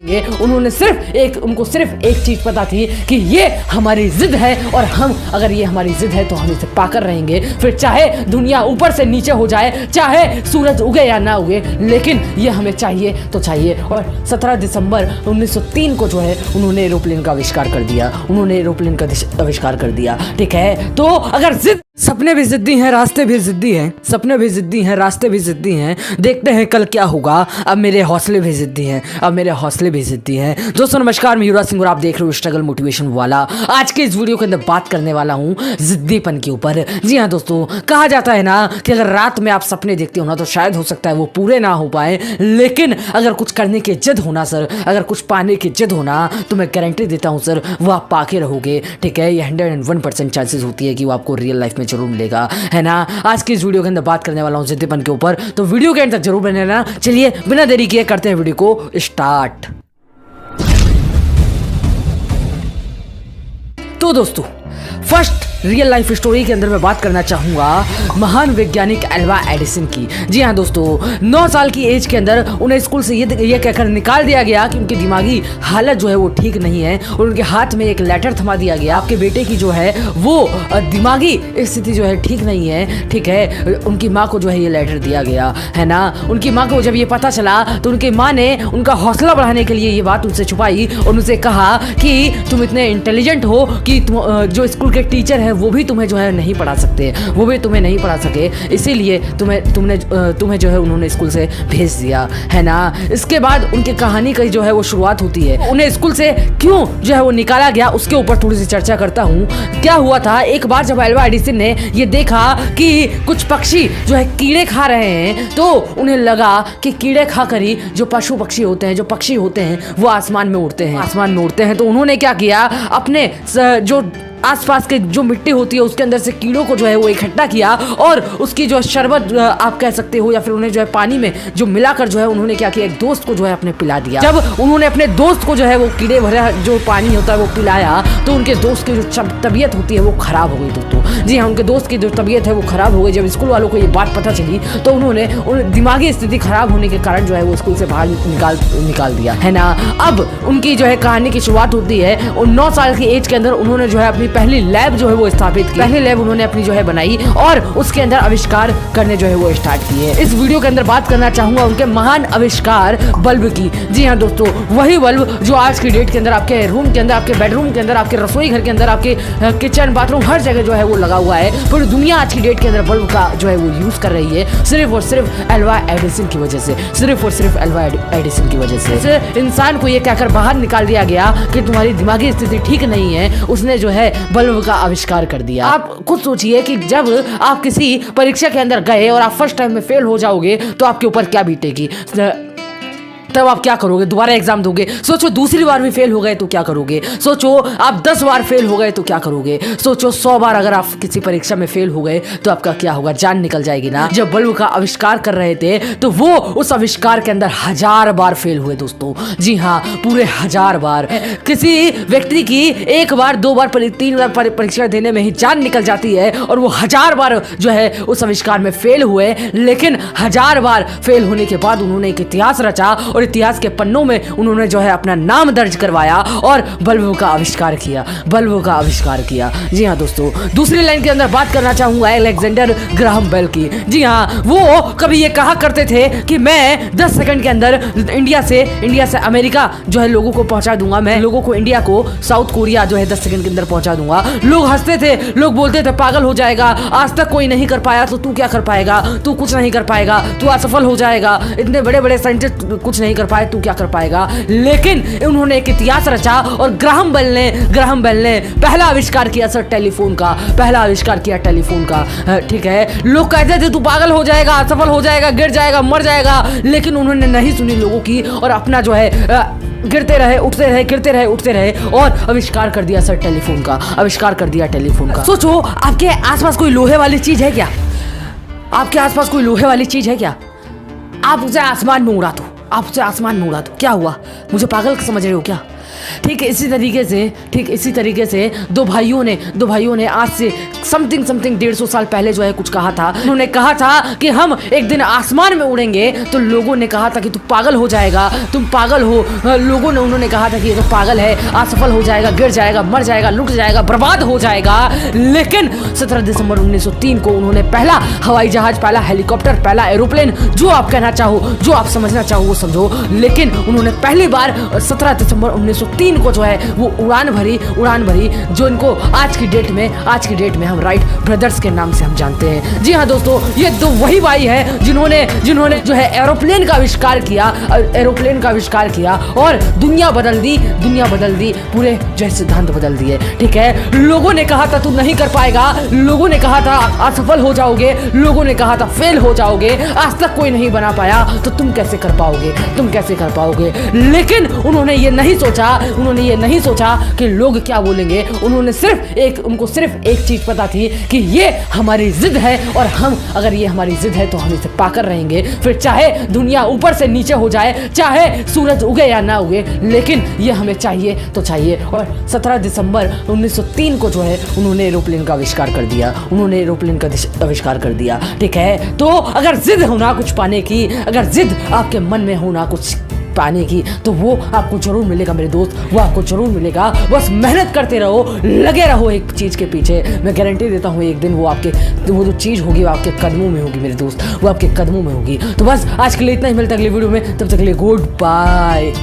उन्होंने उनको सिर्फ एक चीज पता थी कि ये हमारी जिद है और हम अगर ये हमारी जिद है तो हम इसे पाकर रहेंगे, फिर चाहे दुनिया ऊपर से नीचे हो जाए, चाहे सूरज उगे या ना उगे, लेकिन ये हमें चाहिए तो चाहिए। और 17 दिसंबर 1903 को जो है उन्होंने एरोप्लेन का आविष्कार कर दिया, ठीक है। तो अगर जिद, सपने भी जिद्दी हैं, रास्ते भी जिद्दी हैं, सपने भी जिद्दी हैं, रास्ते भी जिद्दी हैं, देखते हैं कल क्या होगा, अब मेरे हौसले भी जिद्दी हैं, दोस्तों नमस्कार, मैं युवराज सिंह और आप देख रहे हो स्ट्रगल मोटिवेशन वाला। आज के इस वीडियो के अंदर बात करने वाला हूँ जिद्दीपन के ऊपर। जी हाँ दोस्तों, कहा जाता है ना कि अगर रात में आप सपने देखते हो ना तो शायद हो सकता है वो पूरे ना हो पाए, लेकिन अगर कुछ करने की जिद होना सर, अगर कुछ पाने की जिद होना, तो मैं गारंटी देता हूँ सर वो आप पाके रहोगे, ठीक है। ये 101% चांसेस होती है कि वो आपको रियल लाइफ में जरूर मिलेगा, है ना। आज की इस वीडियो के अंदर बात करने वाला हूँ जिद्दीपन के ऊपर, तो वीडियो के एंड तक जरूर बने रहना। चलिए बिना देरी किए करते हैं वीडियो को स्टार्ट। तो दोस्तों, फर्स्ट रियल लाइफ स्टोरी के अंदर मैं बात करना चाहूंगा महान वैज्ञानिक एल्वा एडिसन की। जी हाँ दोस्तों, 9 साल की एज के अंदर उन्हें स्कूल से ये कहकर निकाल दिया गया कि उनकी दिमागी हालत जो है वो ठीक नहीं है, और उनके हाथ में एक लेटर थमा दिया गया, आपके बेटे की जो है वो दिमागी स्थिति जो है ठीक नहीं है, ठीक है। उनकी माँ को जो है ये लेटर दिया गया, है ना। उनकी माँ को जब ये पता चला तो उनकी माँ ने उनका हौसला बढ़ाने के लिए ये बात उनसे छुपाई और उनसे कहा कि तुम इतने इंटेलिजेंट हो कि जो स्कूल के टीचर हैं वो भी तुम्हें जो है नहीं पढ़ा सकते, वो भी तुम्हें नहीं पढ़ा सके, इसीलिए तुम्हें जो है उन्होंने स्कूल से भेज दिया, है ना। इसके बाद उनकी कहानी की जो है वो शुरुआत होती है। उन्हें स्कूल से क्यों जो है वो निकाला गया उसके ऊपर थोड़ी सी चर्चा करता हूँ। क्या हुआ था, एक बार जब एल्वा एडिसन ने ये देखा कि कुछ पक्षी जो है कीड़े खा रहे हैं, तो उन्हें लगा कि कीड़े खाकर ही जो पशु पक्षी होते हैं, जो पक्षी होते हैं वो आसमान में उड़ते हैं, तो उन्होंने क्या किया, अपने जो आसपास के जो मिट्टी होती है उसके अंदर से कीड़ों को जो है वो इकट्ठा किया और उसकी जो शरबत आप कह सकते हो, या फिर उन्हें जो है पानी में जो मिलाकर जो है उन्होंने क्या किया, एक दोस्त को जो है अपने पिला दिया। जब उन्होंने अपने दोस्त को जो है वो कीड़े भरा जो पानी होता है वो पिलाया, तो उनके दोस्त की जो तबीयत होती है वो खराब हो गई दोस्तों। जी हाँ, उनके दोस्त की जो तबीयत है वो खराब हो गई। जब स्कूल वालों को ये बात पता चली तो उन्होंने दिमागी स्थिति खराब होने के कारण जो है वो स्कूल से बाहर निकाल दिया, है ना। अब उनकी जो है कहानी की शुरुआत होती है और 9 साल की एज के अंदर उन्होंने जो है अपनी पहली लैब जो है वो स्थापित की, पहली लैब उन्होंने अपनी जो है बनाई और उसके अंदर आविष्कार करने जो है वो स्टार्ट किए। इस वीडियो के अंदर बात करना चाहूंगा उनके महान आविष्कार बल्ब की। जी हाँ दोस्तों, वही बल्ब जो आज की डेट के अंदर आपके रूम के अंदर, आपके बेडरूम के अंदर, आपके रसोई घर के अंदर, आपके किचन बाथरूम हर जगह जो है वो लगा हुआ है। पूरी दुनिया आज की डेट के अंदर बल्ब का जो है वो यूज कर रही है, सिर्फ और सिर्फ एल्वा एडिसन की वजह से, इंसान को ये कहकर बाहर निकाल दिया गया कि तुम्हारी दिमागी स्थिति ठीक नहीं है, उसने जो है बल्ब का आविष्कार कर दिया। आप खुद सोचिए कि जब आप किसी परीक्षा के अंदर गए और आप फर्स्ट टाइम में फेल हो जाओगे तो आपके ऊपर क्या बीतेगी, तब आप क्या करोगे, दोबारा एग्जाम दोगे। सोचो दूसरी बार भी फेल हो गए तो क्या करोगे, सोचो आप 10 बार फेल हो गए तो क्या करोगे, सोचो 100 बार अगर आप किसी परीक्षा में फेल हो गए तो आपका क्या होगा, जान निकल जाएगी ना। जब बल्ब का आविष्कार कर रहे थे तो वो उस आविष्कार के अंदर 1000 बार फेल हुए दोस्तों। जी हाँ, पूरे 1000 बार। किसी व्यक्ति की 1 बार 2 बार 3 बार परीक्षा देने में ही जान निकल जाती है और वो 1000 बार जो है उस आविष्कार में फेल हुए, लेकिन 1000 बार फेल होने के बाद उन्होंने एक इतिहास रचा और इतिहास के पन्नों में उन्होंने जो है अपना नाम दर्ज करवाया और बल्ब का आविष्कार किया। जी हाँ दोस्तों, दूसरी लाइन के अंदर बात करना चाहूंगा अलेक्जेंडर ग्राहम बेल की। जी हाँ, वो कभी ये कहा करते थे कि मैं 10 सेकंड के अंदर इंडिया से अमेरिका जो है लोगों को पहुंचा दूंगा, मैं लोगों को इंडिया को साउथ कोरिया जो है 10 सेकंड के अंदर पहुंचा दूंगा। लोग हंसते थे, लोग बोलते थे पागल हो जाएगा, आज तक कोई नहीं कर पाया तो तू क्या कर पाएगा, तू कुछ नहीं कर पाएगा, तू असफल हो जाएगा, इतने बड़े बड़े साइंटिस्ट कुछ नहीं कर पाए, तू क्या कर पाएगा। लेकिन उन्होंने एक इतिहास रचा और ग्राहम बेल ने पहला आविष्कार किया सर टेलीफोन का, ठीक है। लोग कहते थे तू पागल हो जाएगा, असफल हो जाएगा, गिर जाएगा, मर जाएगा, लेकिन उन्होंने नहीं सुनी लोगों की और अपना जो है गिरते रहे, उठते रहे और आविष्कार कर दिया सर टेलीफोन का। सोचो आपके आसपास कोई लोहे वाली चीज है क्या, आप उसे आसमान में उड़ा दो, क्या हुआ, मुझे पागल समझ रहे हो क्या? ठीक इसी तरीके से दो भाइयों ने आज से समथिंग 150 साल पहले जो है कुछ कहा था। उन्होंने कहा था कि हम एक दिन आसमान में उड़ेंगे, तो लोगों ने कहा था कि तू पागल हो जाएगा, तुम पागल हो। उन्होंने कहा था कि ये तो पागल है, असफल हो जाएगा, गिर जाएगा, मर जाएगा, लुट जाएगा, बर्बाद हो जाएगा। लेकिन 17 दिसंबर 1903 को उन्होंने पहला हवाई जहाज, पहला हेलीकॉप्टर, पहला एरोप्लेन, जो आप कहना चाहो, जो आप समझना चाहो वो समझो, लेकिन उन्होंने पहली बार 17 दिसंबर 1903 को जो है वो उड़ान भरी, जो इनको आज की डेट में हम राइट ब्रदर्स के नाम से हम जानते हैं। जी हाँ दोस्तों, ये दो वही भाई है जिन्होंने जो है एरोप्लेन का आविष्कार किया और दुनिया बदल दी, पूरे जो है सिद्धांत बदल दिए। ठीक है, लोगों ने कहा था तू नहीं कर पाएगा, लोगों ने कहा था असफल हो जाओगे, लोगों ने कहा था फेल हो जाओगे, आज तक कोई नहीं बना पाया, तो तुम कैसे कर पाओगे। लेकिन उन्होंने ये नहीं सोचा कि लोग क्या बोलेंगे। उनको सिर्फ एक चीज पता थी कि ये हमारी जिद है, और हम अगर ये हमारी जिद है तो हम इसे पाकर रहेंगे, फिर चाहे दुनिया ऊपर से नीचे हो जाए, चाहे सूरज उगे या ना उगे, लेकिन ये हमें चाहिए तो चाहिए। और 17 दिसंबर 1903 को जो है उन्होंने एरोप्लेन का आविष्कार कर दिया। ठीक है, तो अगर जिद हो ना कुछ पाने की, अगर जिद आपके मन में हो ना कुछ पाने की, तो वो आपको जरूर मिलेगा मेरे दोस्त, वो आपको जरूर मिलेगा। बस मेहनत करते रहो, लगे रहो एक चीज के पीछे। मैं गारंटी देता हूँ एक दिन वो जो चीज होगी वो आपके कदमों में होगी मेरे दोस्त, वो आपके कदमों में होगी। तो बस आज के लिए इतना ही, मिलता है अगली वीडियो में, तब तक के लिए गुड बाय।